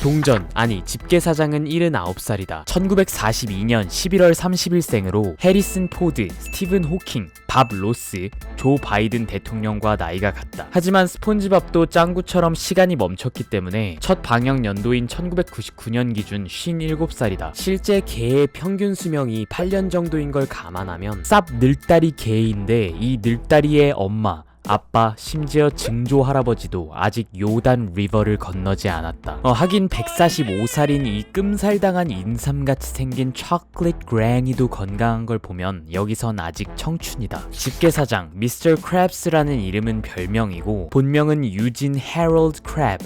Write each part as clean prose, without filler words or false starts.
동전, 아니 집게사장은 79살이다. 1942년 11월 30일생으로 해리슨 포드, 스티븐 호킹, 밥 로스, 조 바이든 대통령과 나이가 같다. 하지만 스폰지밥도 짱구처럼 시간이 멈췄기 때문에 첫 방영 연도인 1999년 기준 57살이다. 실제 개의 평균 수명이 8년 정도인 걸 감안하면 쌉 늙다리 개인데 이 늙다리의 엄마, 아빠, 심지어 증조 할아버지도 아직 요단 리버를 건너지 않았다. 하긴 145살인 이 끔살당한 인삼같이 생긴 초콜릿 그랭이도 건강한 걸 보면 여기선 아직 청춘이다. 집게사장 미스터 크랩스라는 이름은 별명이고 본명은 유진 해럴드 크랩,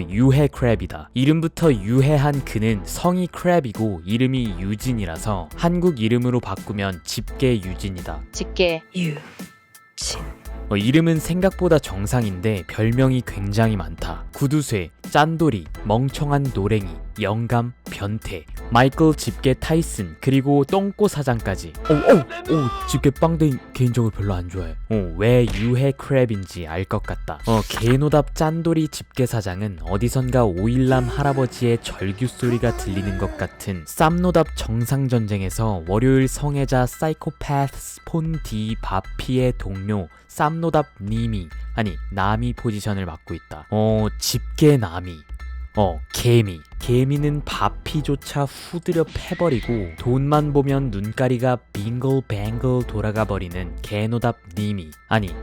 유해 크랩이다. 이름부터 유해한 그는 성이 크랩이고 이름이 유진이라서 한국 이름으로 바꾸면 집게 유진이다. 집게 유진. 이름은 생각보다 정상인데 별명이 굉장히 많다. 구두쇠, 짠돌이, 멍청한 노랭이, 영감, 변태, 마이클 집게 타이슨, 그리고 똥꼬 사장까지. 집게 빵댕이 개인적으로 별로 안 좋아해. 왜 유해 크랩인지 알 것 같다. 개노답 짠돌이 집게 사장은 어디선가 오일남 할아버지의 절규 소리가 들리는 것 같은 쌈노답 정상전쟁에서 월요일 성애자 사이코패스 스폰디 바피의 동료 쌈노답 나미 포지션을 맡고 있다. 집게 나미. 개미는 바피조차 후드려 패버리고 돈만 보면 눈가리가 빙글뱅글 돌아가 버리는 개노답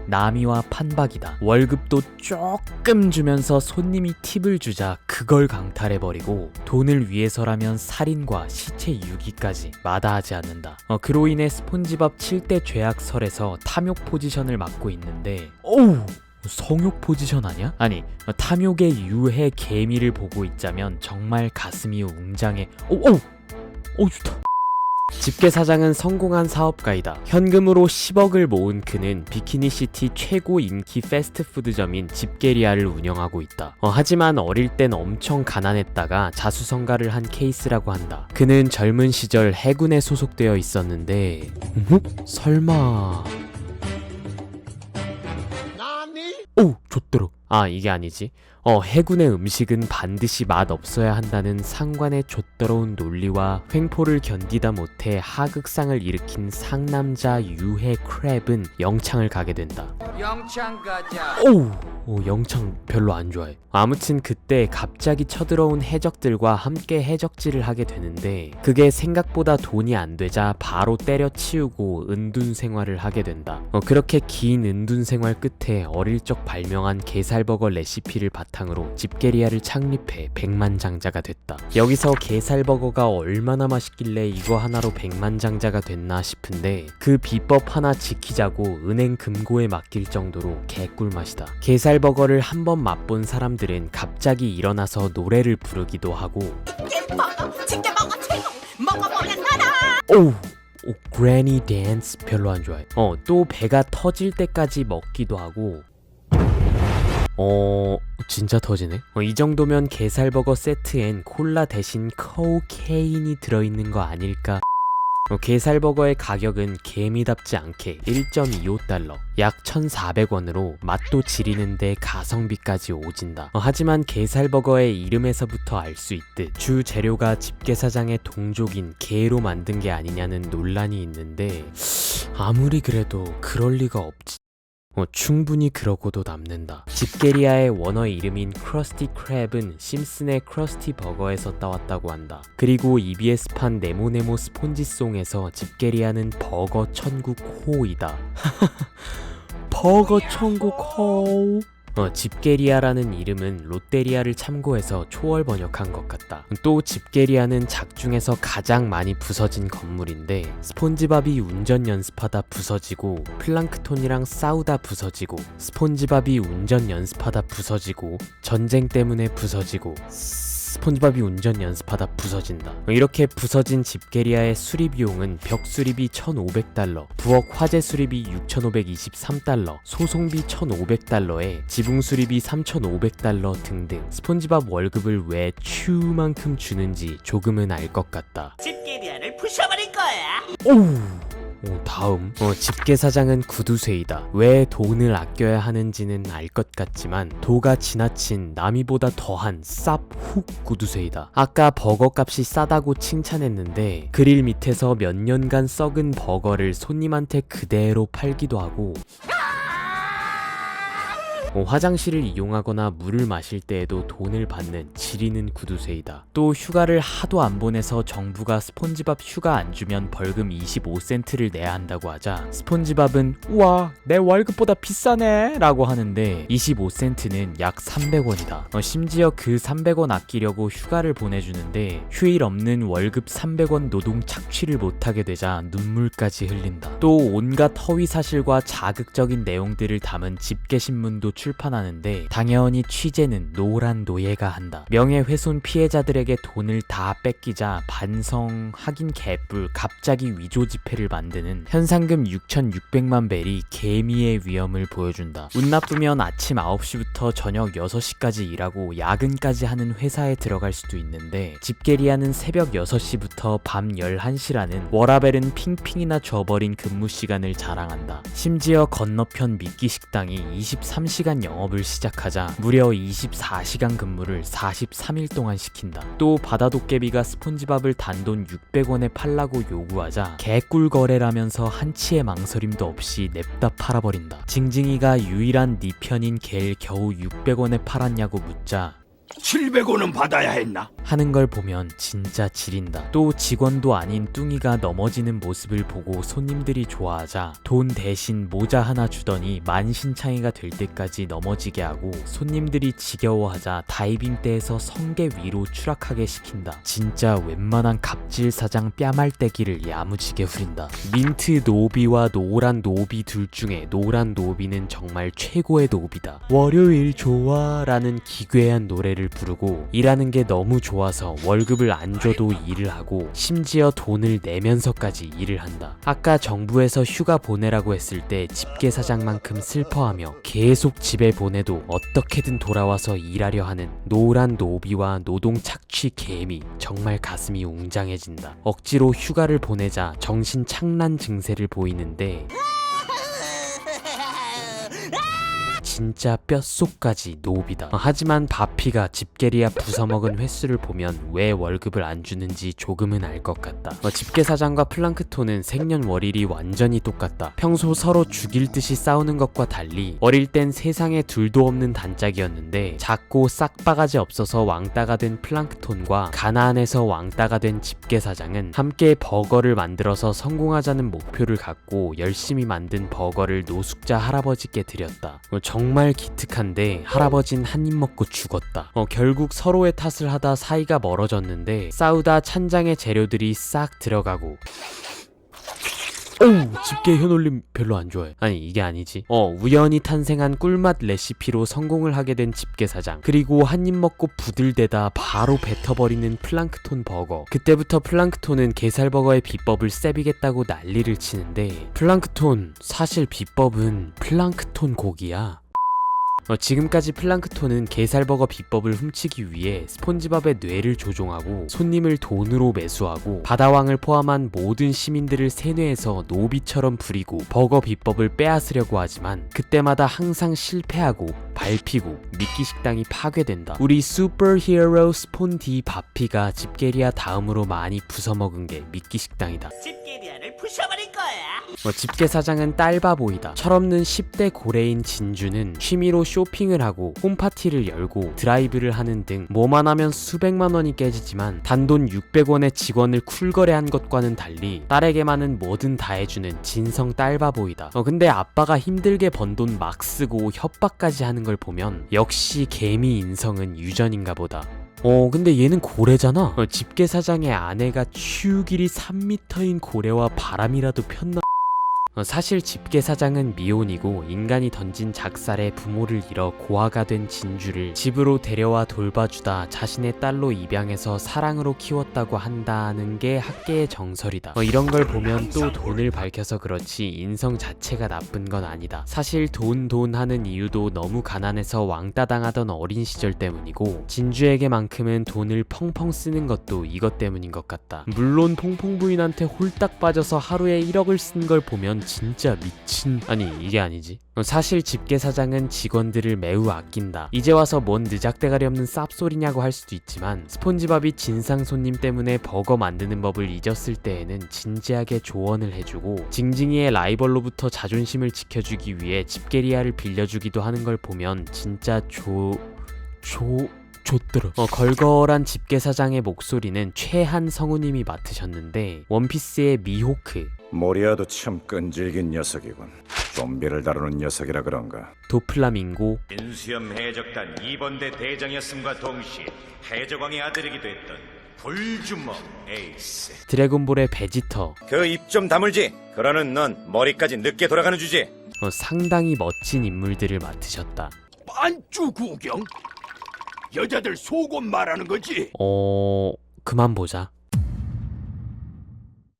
나미와 판박이다. 월급도 조금 주면서 손님이 팁을 주자 그걸 강탈해버리고 돈을 위해서라면 살인과 시체 유기까지 마다하지 않는다. 그로 인해 스폰지밥 7대 죄악설에서 탐욕 포지션을 맡고 있는데 성욕 포지션 아니야? 아니, 탐욕의 유해 개미를 보고 있자면 정말 가슴이 웅장해. 좋다. 집게사장은 성공한 사업가이다. 현금으로 10억을 모은 그는 비키니시티 최고 인기 패스트푸드점인 집게리아를 운영하고 있다. 하지만 어릴 땐 엄청 가난했다가 자수성가를 한 케이스라고 한다. 그는 젊은 시절 해군에 소속되어 있었는데 설마... 좆대로. 이게 아니지. 해군의 음식은 반드시 맛 없어야 한다는 상관의 좆더러운 논리와 횡포를 견디다 못해 하극상을 일으킨 상남자 유해 크랩은 영창을 가게 된다. 영창 가자. 영창 별로 안 좋아해. 아무튼 그때 갑자기 쳐들어온 해적들과 함께 해적질을 하게 되는데 그게 생각보다 돈이 안 되자 바로 때려치우고 은둔 생활을 하게 된다. 그렇게 긴 은둔 생활 끝에 어릴 적 발명한 게살버거 레시피를 바탕으로 집게리아를 창립해 백만장자가 됐다. 여기서 게살버거가 얼마나 맛있길래 이거 하나로 백만장자가 됐나 싶은데 그 비법 하나 지키자고 은행 금고에 맡길 정도로 개꿀맛이다. 게살버거를 한번 맛본 사람들은 갑자기 일어나서 노래를 부르기도 하고 그래니 댄스 별로 안 좋아해. 또 배가 터질 때까지 먹기도 하고 진짜 터지네. 이 정도면 게살버거 세트엔 콜라 대신 코케인이 들어있는 거 아닐까? 게살버거의 가격은 개미답지 않게 1.25달러, 약 1,400원으로 맛도 지리는데 가성비까지 오진다. 하지만 게살버거의 이름에서부터 알 수 있듯 주 재료가 집게사장의 동족인 개로 만든 게 아니냐는 논란이 있는데 아무리 그래도 그럴 리가 없지. 충분히 그러고도 남는다. 집게리아의 원어 이름인 크러스티 크랩은 심슨의 크러스티 버거에서 따왔다고 한다. 그리고 EBS판 네모네모 스폰지송에서 집게리아는 버거 천국 호이다. 버거 천국 호. 집게리아라는 이름은 롯데리아를 참고해서 초월 번역한 것 같다. 또 집게리아는 작중에서 가장 많이 부서진 건물인데 스폰지밥이 운전 연습하다 부서지고 플랑크톤이랑 싸우다 부서지고 스폰지밥이 운전 연습하다 부서지고 전쟁 때문에 부서지고 스폰지밥이 운전 연습하다 부서진다. 이렇게 부서진 집게리아의 수리 비용은 벽 수리비 1,500달러, 부엌 화재 수리비 6,523달러, 소송비 1,500달러에 지붕 수리비 3,500달러 등등. 스폰지밥 월급을 왜 츄만큼 주는지 조금은 알 것 같다. 집게리아를 부셔버릴 거야. 다음 집게사장은 구두쇠이다. 왜 돈을 아껴야 하는지는 알 것 같지만 도가 지나친 남이보다 더한 쌉훅 구두쇠이다. 아까 버거 값이 싸다고 칭찬했는데 그릴 밑에서 몇 년간 썩은 버거를 손님한테 그대로 팔기도 하고 화장실을 이용하거나 물을 마실 때에도 돈을 받는 지리는 구두쇠이다. 또 휴가를 하도 안 보내서 정부가 스폰지밥 휴가 안 주면 벌금 25센트를 내야 한다고 하자 스폰지밥은 우와 내 월급보다 비싸네 라고 하는데 25센트는 약 300원이다. 심지어 그 300원 아끼려고 휴가를 보내주는데 휴일 없는 월급 300원 노동 착취를 못하게 되자 눈물까지 흘린다. 또 온갖 허위사실과 자극적인 내용들을 담은 집게신문도 출판하는데 당연히 취재는 노란 노예가 한다. 명예훼손 피해자들에게 돈을 다 뺏기자 반성하긴 개뿔 갑자기 위조 지폐를 만드는 현상금 6,600만 벨이 개미의 위험을 보여준다. 운 나쁘면 아침 9시부터 저녁 6시까지 일하고 야근까지 하는 회사에 들어갈 수도 있는데 집게리아는 새벽 6시부터 밤 11시라는 워라벨은 핑핑이나 져버린 근무 시간을 자랑한다. 심지어 건너편 미끼 식당이 23시간 영업을 시작하자 무려 24시간 근무를 43일 동안 시킨다. 또 바다도깨비가 스폰지밥을 단돈 600원에 팔라고 요구하자 개꿀 거래라면서 한치의 망설임도 없이 냅다 팔아버린다. 징징이가 유일한 네 편인 개를 겨우 600원에 팔았냐고 묻자 700원은 받아야 했나? 하는 걸 보면 진짜 지린다. 또 직원도 아닌 뚱이가 넘어지는 모습을 보고 손님들이 좋아하자 돈 대신 모자 하나 주더니 만신창이가 될 때까지 넘어지게 하고 손님들이 지겨워하자 다이빙대에서 성게 위로 추락하게 시킨다. 진짜 웬만한 갑질 사장 뺨알떼기를 야무지게 후린다. 민트 노비와 노란 노비 둘 중에 노란 노비는 정말 최고의 노비다. 월요일 좋아 라는 기괴한 노래를 부르고 일하는 게 너무 좋아서 월급을 안 줘도 일을 하고 심지어 돈을 내면서까지 일을 한다. 아까 정부에서 휴가 보내라고 했을 때 집게사장만큼 슬퍼하며 계속 집에 보내도 어떻게든 돌아와서 일하려 하는 노란 노비와 노동 착취 개미 정말 가슴이 웅장해진다. 억지로 휴가를 보내자 정신 착란 증세를 보이는데 진짜 뼛속까지 노비다. 하지만 바피가 집게리아 부숴먹은 횟수를 보면 왜 월급을 안 주는지 조금은 알 것 같다. 집게사장과 플랑크톤은 생년월일이 완전히 똑같다. 평소 서로 죽일 듯이 싸우는 것과 달리 어릴 땐 세상에 둘도 없는 단짝이었는데 작고 싹바가지 없어서 왕따가 된 플랑크톤과 가나안에서 왕따가 된 집게사장은 함께 버거를 만들어서 성공하자는 목표를 갖고 열심히 만든 버거를 노숙자 할아버지께 드렸다. 정말 기특한데 할아버진 한 입 먹고 죽었다. 결국 서로의 탓을 하다 사이가 멀어졌는데 싸우다 찬장의 재료들이 싹 들어가고 집게 현올림 별로 안 좋아해. 아니 이게 아니지. 우연히 탄생한 꿀맛 레시피로 성공을 하게 된 집게사장. 그리고 한 입 먹고 부들대다 바로 뱉어버리는 플랑크톤 버거. 그때부터 플랑크톤은 게살버거의 비법을 세비겠다고 난리를 치는데 플랑크톤 사실 비법은 플랑크톤 고기야. 지금까지 플랑크톤은 게살버거 비법을 훔치기 위해 스폰지밥의 뇌를 조종하고 손님을 돈으로 매수하고 바다왕을 포함한 모든 시민들을 세뇌해서 노비처럼 부리고 버거 비법을 빼앗으려고 하지만 그때마다 항상 실패하고 밟히고 미끼 식당이 파괴된다. 우리 슈퍼히어로 스폰디 바피가 집게리아 다음으로 많이 부숴먹은 게 미끼 식당이다. 집게리아를 부셔버릴 거야. 집게사장은 딸바보이다. 철없는 10대 고래인 진주는 취미로 쇼핑을 하고 홈파티를 열고 드라이브를 하는 등 뭐만 하면 수백만 원이 깨지지만 단돈 600원에 직원을 쿨거래한 것과는 달리 딸에게만은 뭐든 다 해주는 진성 딸바보이다. 근데 아빠가 힘들게 번 돈 막 쓰고 협박까지 하는 걸 보면 역시 개미 인성은 유전인가 보다. 근데 얘는 고래잖아. 집게사장의 아내가 추 길이 3m인 고래와 바람이라도 폈나? 사실 집게사장은 미혼이고 인간이 던진 작살에 부모를 잃어 고아가 된 진주를 집으로 데려와 돌봐주다 자신의 딸로 입양해서 사랑으로 키웠다고 한다는 게 학계의 정설이다. 이런 걸 보면 또 돈을 밝혀서 그렇지 인성 자체가 나쁜 건 아니다. 사실 돈 하는 이유도 너무 가난해서 왕따 당하던 어린 시절 때문이고 진주에게만큼은 돈을 펑펑 쓰는 것도 이것 때문인 것 같다. 물론 퐁퐁 부인한테 홀딱 빠져서 하루에 1억을 쓴 걸 보면 진짜 미친... 아니 이게 아니지. 사실 집게사장은 직원들을 매우 아낀다. 이제 와서 뭔 느작대가리 없는 쌉소리냐고 할 수도 있지만 스폰지밥이 진상 손님 때문에 버거 만드는 법을 잊었을 때에는 진지하게 조언을 해주고 징징이의 라이벌로부터 자존심을 지켜주기 위해 집게리아를 빌려주기도 하는 걸 보면 진짜 좋더라. 걸걸한 집게사장의 목소리는 최한성우님이 맡으셨는데 원피스의 미호크, 모리아도 참 끈질긴 녀석이군. 좀비를 다루는 녀석이라 그런가. 도플라밍고, 인수염 해적단 2번대 대장이었음과 동시에 해적왕의 아들이기도 했던 불주먹 에이스. 드래곤볼의 베지터. 그 입 좀 다물지. 그러는 넌 머리까지 늦게 돌아가는 주제. 상당히 멋진 인물들을 맡으셨다. 반주 구경? 여자들 속옷 말하는 거지? 그만 보자.